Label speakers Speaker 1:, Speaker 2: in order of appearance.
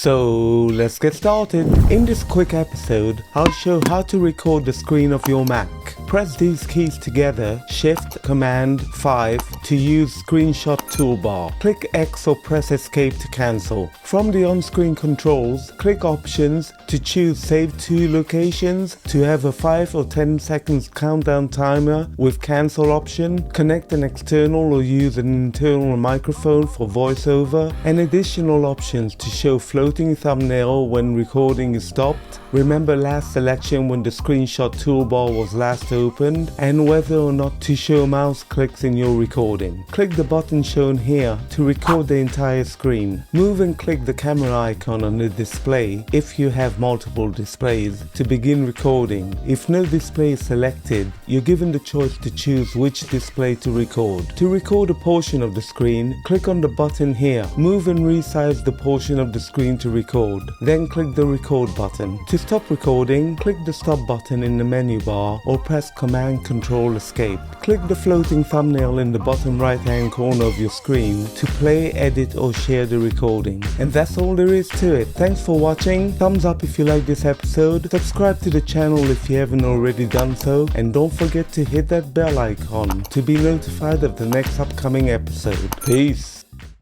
Speaker 1: So let's get started. In this quick episode, I'll show how to record the screen of your Mac. Press these keys together, Shift, Command, 5 to use Screenshot toolbar. Click X or press Escape to cancel. From the on-screen controls, click Options to choose Save to Locations to have a 5 or 10 seconds countdown timer with cancel option. Connect an external or use an internal microphone for voiceover, and additional options to show floating thumbnail when recording is stopped. Remember last selection when the screenshot toolbar was last opened, and whether or not to show mouse clicks in your recording. Click the button shown here to record the entire screen. Move and click the camera icon on the display if you have multiple displays to begin recording. If no display is selected, you're given the choice to choose which display to record. To record a portion of the screen, click on the button here. Move and resize the portion of the screen to record. Then click the record button. To stop recording, click the stop button in the menu bar or press Command Control Escape. Click the floating thumbnail in the bottom right hand corner of your screen to play, edit or share the recording. And that's all there is to it. Thanks for watching. Thumbs up if you like this episode. Subscribe to the channel if you haven't already done so. And don't forget to hit that bell icon to be notified of the next upcoming episode. Peace.